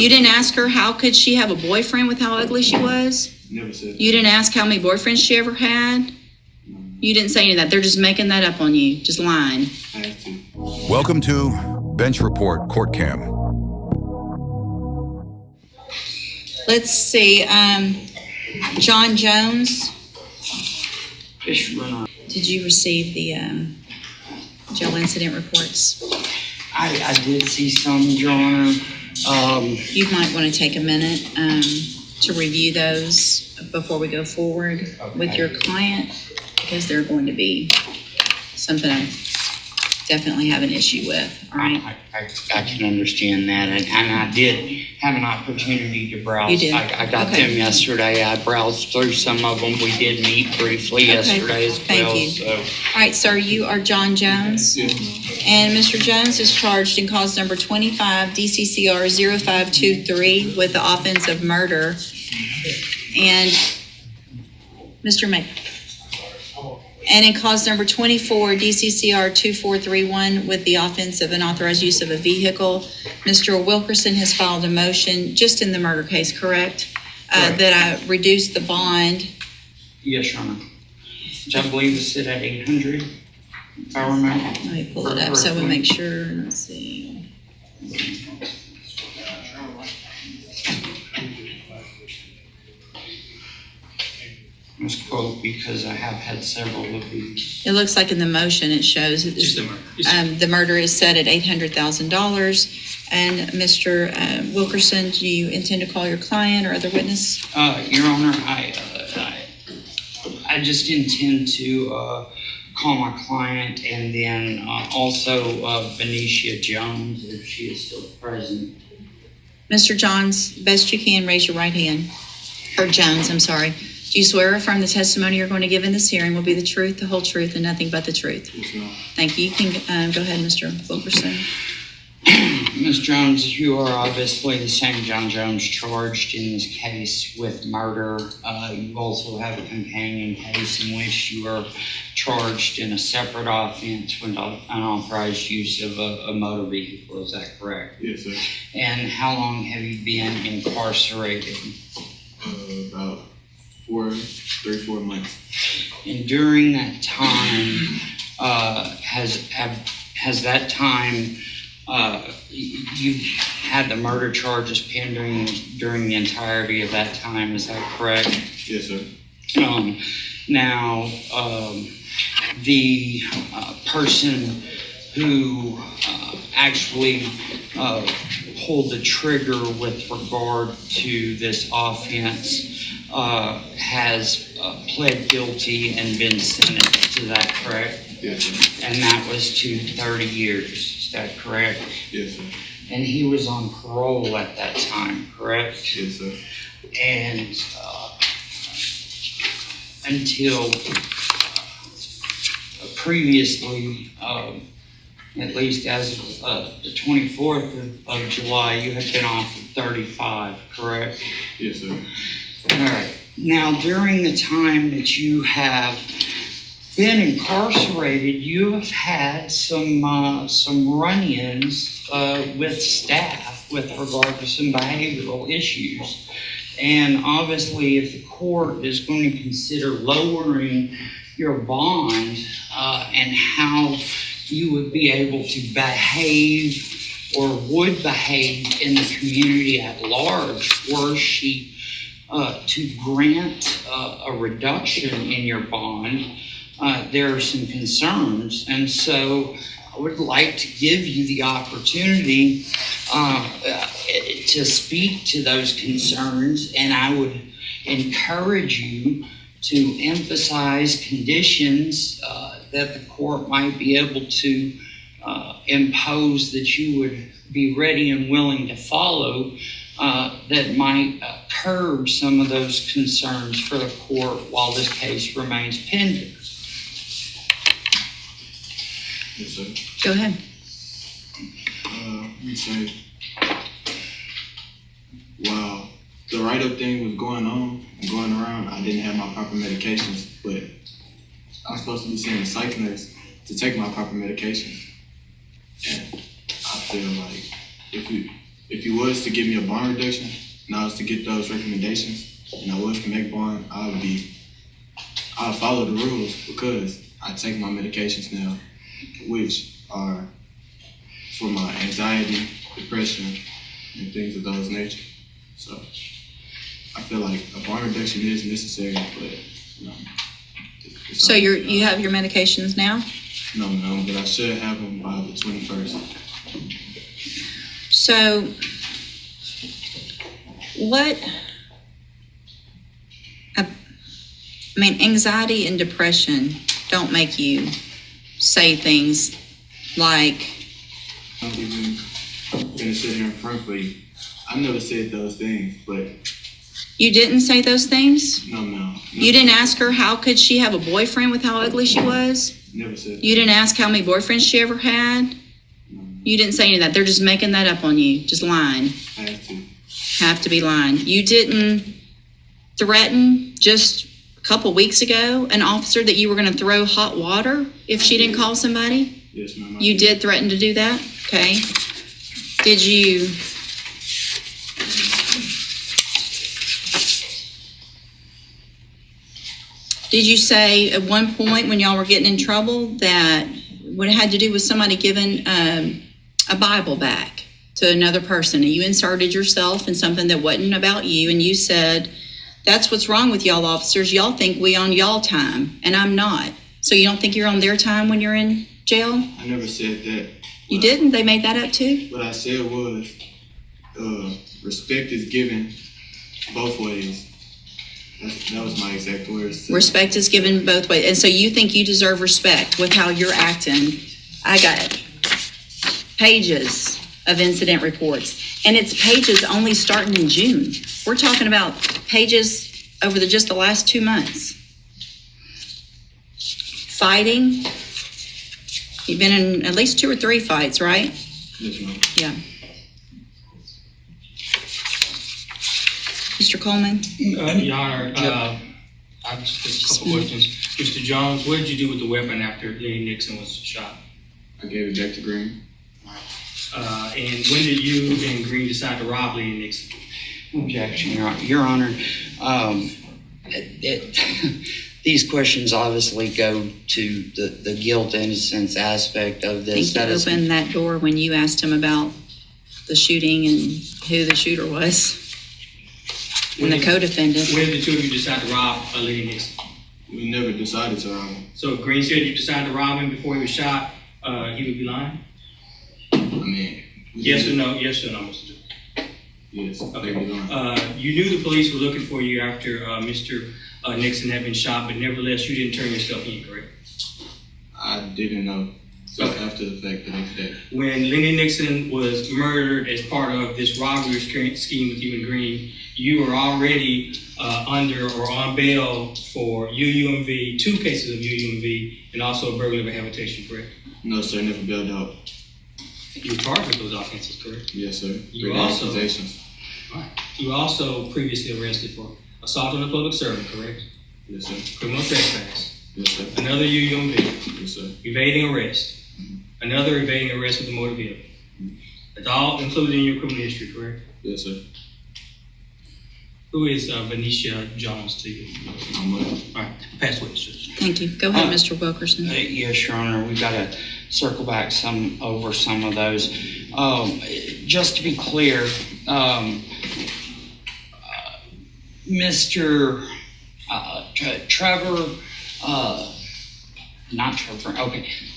You didn't ask her how could she have a boyfriend with how ugly she was? Never said that. You didn't ask how many boyfriends she ever had? You didn't say any of that. They're just making that up on you, just lying. I have to. Welcome to Bench Report Court Cam. Let's see, John Jones, did you receive the jail incident reports? I did see some, Your Honor. You might want to take a minute to review those before we go forward with your client, because they're going to be something I definitely have an issue with, all right? I can understand that, and I did have an opportunity to browse. You did? I got Okay. them yesterday. I browsed through some of them. We did meet briefly yesterday as Thank well. you. So, All right, sir, you are John Jones, Yes, ma'am. and Mr. Jones is charged in cause number 25 DCCR 0523 with the offense of murder. And Mr. May. And in cause number 24 DCCR 2431 with the offense of unauthorized use of a vehicle. Mr. Wilkerson has filed a motion just in the murder case, correct? Correct. That I reduce the bond. yes, Your Honor. Which I believe is set at 800, if I remember. Let me pull it up so we make sure. Let's see. Let's quote, because I have had several of these. It looks like in the motion it shows that the murder is set at $800,000. And Mr. Wilkerson, do you intend to call your client or other witness? Your Honor, I just intend to call my client, and then also Benicia Jones, if she is still present. Mr. Johns, best you can, raise your right hand. Or Jones, I'm sorry. Do you swear or affirm the testimony you're going to give in this hearing will be the truth, the whole truth, and nothing but the truth? Yes, ma'am. Thank you. You can go ahead, Mr. Wilkerson. Ms. Jones, you are obviously the same John Jones charged in this case with murder. You also have a companion case in which you are charged in a separate offense with unauthorized use of a motor vehicle. Is that correct? Yes, sir. And how long have you been incarcerated? About 4 months. And during that time, has that time you had the murder charges pending during the entirety of that time? Is that correct? Yes, sir. Now, the person who actually pulled the trigger with regard to this offense has pled guilty and been sentenced. Is that correct? Yes, sir. And that was to 30 years. Is that correct? Yes, sir. And he was on parole at that time, correct? Yes, sir. And until previously, at least as of the 24th of July, you had been off of 35, correct? Yes, sir. All right. Now, during the time that you have been incarcerated, you have had some run-ins with staff with regard to some behavioral issues. And obviously, if the court is going to consider lowering your bond and how you would be able to behave or would behave in the community at large, were she to grant a reduction in your bond, there are some concerns. And so I would like to give you the opportunity to speak to those concerns, and I would encourage you to emphasize conditions that the court might be able to impose that you would be ready and willing to follow that might curb some of those concerns for the court while this case remains pending. Yes, sir. Go ahead. Let me say, while the write-up thing was going on and going around, I didn't have my proper medications, but I was supposed to be seeing a psych nurse to take my proper medications. And I feel like if if you was to give me a bond reduction, and I was to get those recommendations, and I was to make bond, I'll follow the rules because I take my medications now, which are for my anxiety, depression, and things of those nature. So I feel like a bond reduction is necessary, but it's So you have your medications now? No, but I should have them by the 21st. So anxiety and depression don't make you say things like, I'm even gonna sit here in front of you. I never said those things, but you didn't say those things? no. You didn't ask her how could she have a boyfriend with how ugly she was? Never said You didn't ask how many boyfriends she ever had? You didn't say any of that. They're just making that up on you, just lying. I have to. Have to be lying. You didn't threaten just a couple weeks ago an officer that you were going to throw hot water if she didn't call somebody? Yes, ma'am. You did threaten to do that? Okay. Did you say at one point when y'all were getting in trouble that what it had to do with somebody giving a Bible back to another person, and you inserted yourself in something that wasn't about you, and you said, that's what's wrong with y'all officers. Y'all think we on y'all time, and I'm not. So you don't think you're on their time when you're in jail? I never said that. You didn't? They made that up too? What I said was, respect is given both ways. That was my exact words. Respect is given both ways. And so you think you deserve respect with how you're acting. I got pages of incident reports. And it's pages only starting in June. We're talking about pages over just the last 2 months. Fighting. You've been in at least 2 or 3 fights, right? Yes, ma'am. Yeah. Mr. Coleman? Your Honor, I have just a couple questions. Mr. Jones, what did you do with the weapon after Lenny Nixon was shot? I gave it back to Green. And when did you and Green decide to rob Lenny Nixon? Objection, Your Honor. These questions obviously go to the guilt innocence aspect of I this. think you opened that door when you asked him about the shooting and who the shooter was and the co-defendant. When did the two of you decide to rob Lenny Nixon? We never decided to rob him. So if Green said you decided to rob him before he was shot, he would be lying? I mean, Yes or no? Yes or no, Mr. Jones? yes. Okay. They were lying. You knew the police were looking for you after Mr. Nixon had been shot, but nevertheless, you didn't turn yourself in, correct? I didn't know. So Okay. after the fact, the next day. When Lenny Nixon was murdered as part of this robbery scheme with you and Green, you were already under or on bail for UUMV, 2 cases of UUMV, and also a burglary of habitation, correct? No, sir. Never bailed out. You were charged with those offenses, correct? Yes, sir. You Written also- accusations. You were also previously arrested for assault on a public servant, correct? Yes, sir. Criminal trespass, Yes, sir. another UUMV, Yes, sir. evading arrest, another evading arrest with a motor vehicle. That's all included in your criminal history, correct? Yes, sir. Who is Venetia Jones to you? My mother. All right, pass witness, Judge. Thank you. Go ahead, Mr. Wilkerson. Yes, Your Honor, we've got to circle back over some of those. Just to be clear, Mr.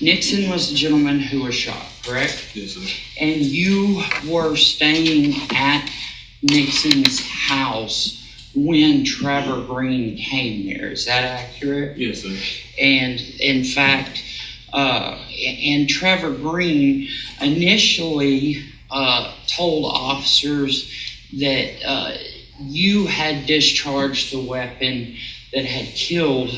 Nixon was the gentleman who was shot, correct? Yes, sir. And you were staying at Nixon's house when Trevor Green came there. Is that accurate? Yes, sir. And in fact, and Trevor Green initially told officers that you had discharged the weapon that had killed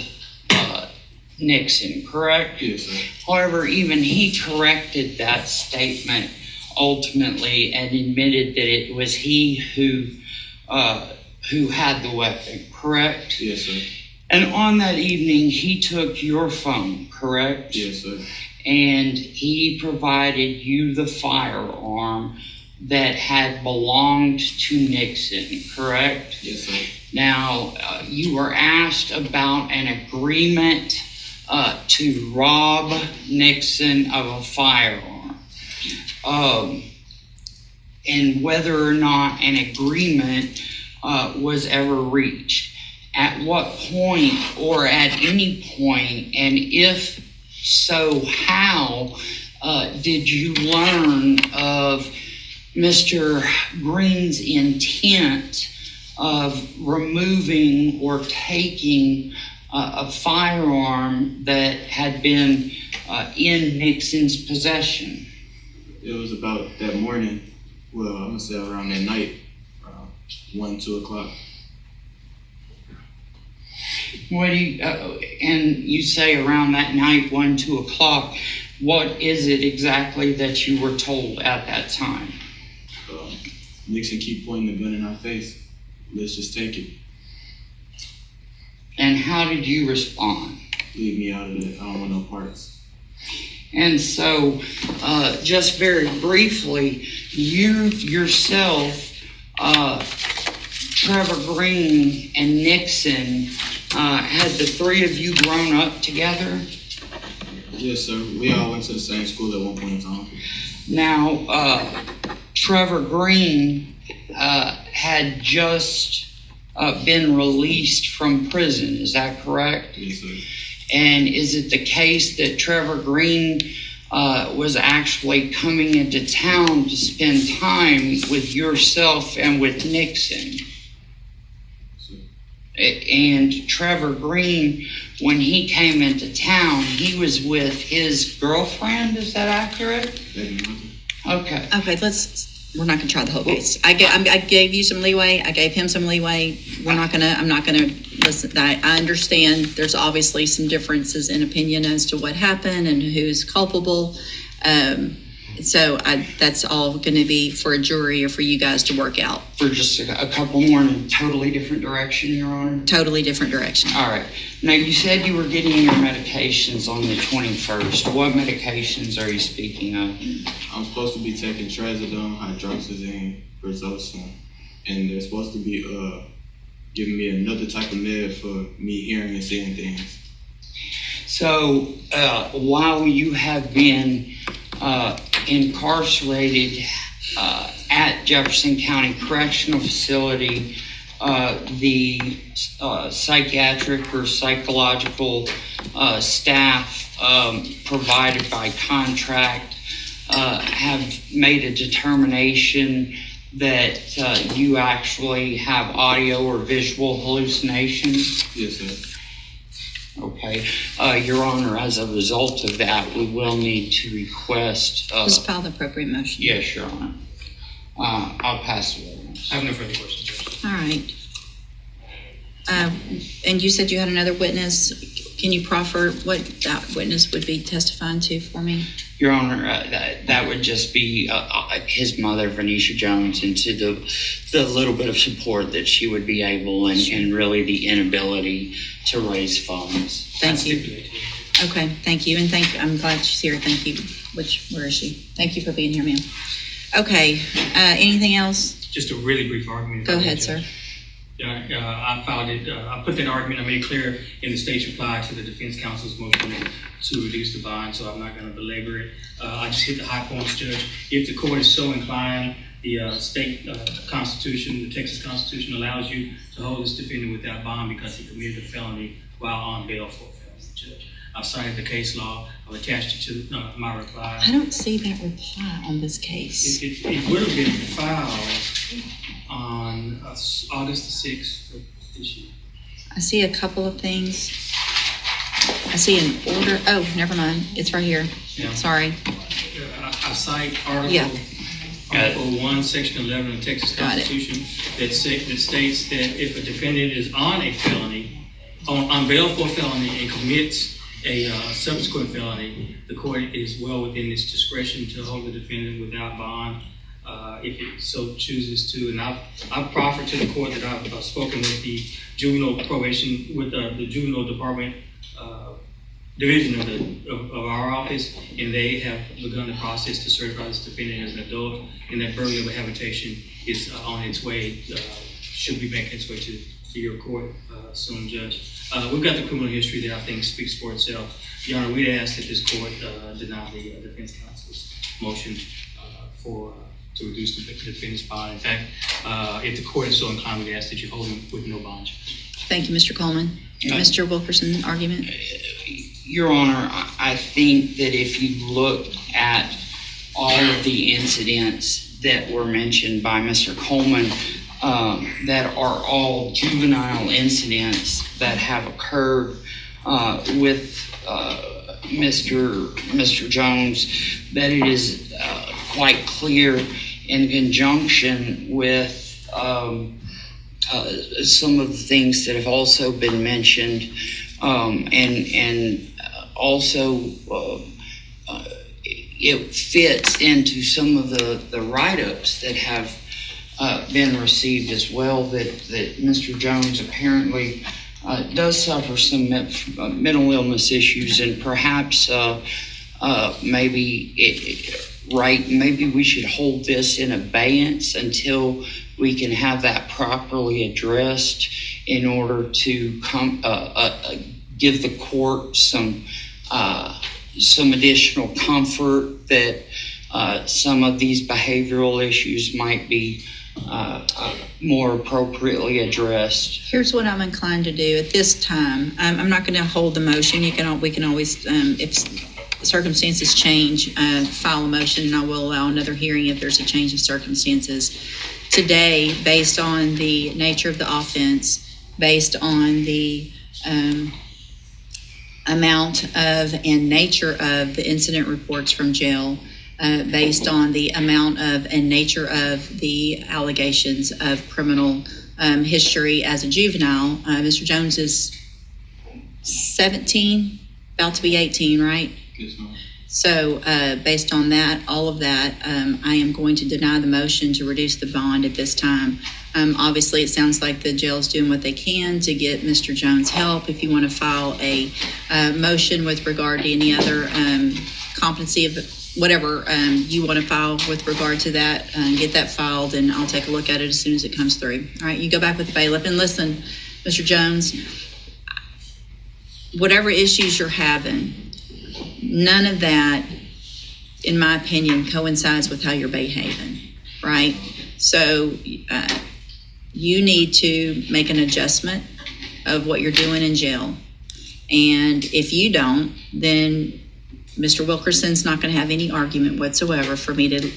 Nixon, correct? Yes, sir. However, even he corrected that statement ultimately and admitted that it was he who had the weapon, correct? Yes, sir. And on that evening, he took your phone, correct? Yes, sir. And he provided you the firearm that had belonged to Nixon, correct? Yes, sir. Now, you were asked about an agreement to rob Nixon of a firearm, and whether or not an agreement was ever reached. At what point, or at any point, and if so, how did you learn of Mr. Green's intent of removing or taking a firearm that had been in Nixon's possession? It was about that morning. Well, I'm gonna say around that night, 1, 2 o'clock. What do you, and you say around that night, 1, 2 o'clock, what is it exactly that you were told at that time? Nixon keep pointing the gun in our face. Let's just take it. And how did you respond? Leave me out of it. I don't want no parts. And so, just very briefly, you yourself, Trevor Green and Nixon, had the three of you grown up together? Yes, sir. We all went to the same school at one point in time. Now, Trevor Green had just been released from prison, is that correct? Yes, sir. And is it the case that Trevor Green was actually coming into town to spend time with yourself and with Nixon? And Trevor Green, when he came into town, he was with his girlfriend, is that accurate? Okay. Okay, we're not gonna try the whole case. I gave you some leeway, I gave him some leeway. I'm not gonna listen. I understand there's obviously some differences in opinion as to what happened and who's culpable. So that's all gonna be for a jury or for you guys to work out. For just a couple more in a totally different direction, Your Honor? Totally different direction. All right. Now, you said you were getting your medications on the 21st. What medications are you speaking of? I'm supposed to be taking trazodone, hydroxyzine, Brazosine, and they're supposed to be giving me another type of med for me hearing and seeing things. So, while you have been incarcerated at Jefferson County Correctional Facility, the psychiatric or psychological staff provided by contract have made a determination that you actually have audio or visual hallucinations? Yes, sir. Okay. Your Honor, as a result of that, we will need to request... Just file the appropriate motion. Yes, Your Honor. I'll pass the witness. I have no further questions, Judge. All right. And you said you had another witness. Can you proffer what that witness would be testifying to for me? Your Honor, that would just be his mother, Venetia Jones, and to the little bit of support that she would be able and really the inability to raise funds. Thank you. Okay, thank you. And I'm glad she's here. Thank you. Where is she? Thank you for being here, ma'am. Okay, anything else? Just a really brief argument. Go ahead, sir. I filed it, I put that argument, I made clear in the state's reply to the defense counsel's motion to reduce the bond, so I'm not going to belabor it. I just hit the high points, Judge. If the court is so inclined, the state constitution, the Texas Constitution allows you to hold this defendant without bond because he committed a felony while on bail for a felony, Judge. I've cited the case law. I've attached it to my reply. I don't see that reply on this case. It would have been filed on August the 6th of this year. I see a couple of things. I see an order. Oh, never mind. It's right here. Yeah. Sorry. I cite Article 1, Section 11 of the Texas Constitution that states that if a defendant is on a felony, on bail for a felony and commits a subsequent felony, the court is well within its discretion to hold the defendant without bond if it so chooses to. And I've proffered to the court that I've spoken with the juvenile probation, with the juvenile department division of our office, and they have begun the process to certify this defendant as an adult, and that burglary of habitation is on its way, should be making its way to your court soon, Judge. We've got the criminal history that I think speaks for itself. Your Honor, we'd ask that this court deny the defense counsel's motion to reduce the defendant's bond. In fact, if the court is so inclined, we'd ask that you hold him with no bond. Thank you, Mr. Coleman. Mr. Wilkerson, argument? Your Honor, I think that if you look at all of the incidents that were mentioned by Mr. Coleman, that are all juvenile incidents that have occurred with Mr. Jones, that it is quite clear in conjunction with some of the things that have also been mentioned, and also it fits into some of the write-ups that have been received as well, that Mr. Jones apparently does suffer some mental illness issues, and perhaps maybe we should hold this in abeyance until we can have that properly addressed in order to give the court some additional comfort that some of these behavioral issues might be more appropriately addressed. Here's what I'm inclined to do at this time. I'm not going to hold the motion. We can always, if circumstances change, file a motion, and I will allow another hearing if there's a change of circumstances. Today, based on the nature of the offense, based on the amount of and nature of the incident reports from jail, based on the amount of and nature of the allegations of criminal history as a juvenile, Mr. Jones is 17, about to be 18, right? Yes, ma'am. So based on that, all of that, I am going to deny the motion to reduce the bond at this time. Obviously, it sounds like the jail's doing what they can to get Mr. Jones help. If you want to file a motion with regard to any other competency of whatever you want to file with regard to that, get that filed, and I'll take a look at it as soon as it comes through. All right, you go back with the bailiff. And listen, Mr. Jones, whatever issues you're having, none of that, in my opinion, coincides with how you're behaving, right? So you need to make an adjustment of what you're doing in jail. And if you don't, then Mr. Wilkerson's not going to have any argument whatsoever for me to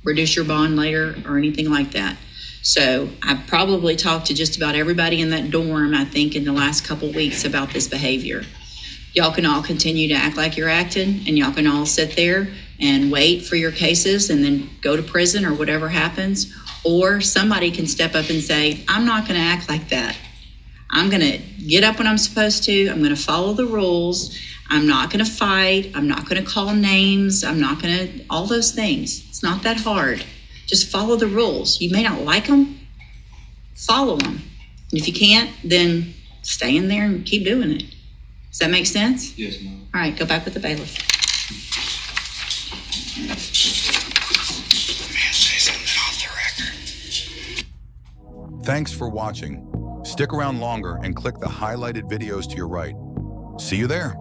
reduce your bond later or anything like that. So I've probably talked to just about everybody in that dorm, I think, in the last couple weeks about this behavior. Y'all can all continue to act like you're acting, and y'all can all sit there and wait for your cases and then go to prison or whatever happens. Or somebody can step up and say, I'm not going to act like that. I'm going to get up when I'm supposed to. I'm going to follow the rules. I'm not going to fight. I'm not going to call names. I'm not going to, all those things. It's not that hard. Just follow the rules. You may not like them. Follow them. And if you can't, then stay in there and keep doing it. Does that make sense? Yes, ma'am. All right, go back with the bailiff. Thanks for watching. Stick around longer and click the highlighted videos to your right. See you there.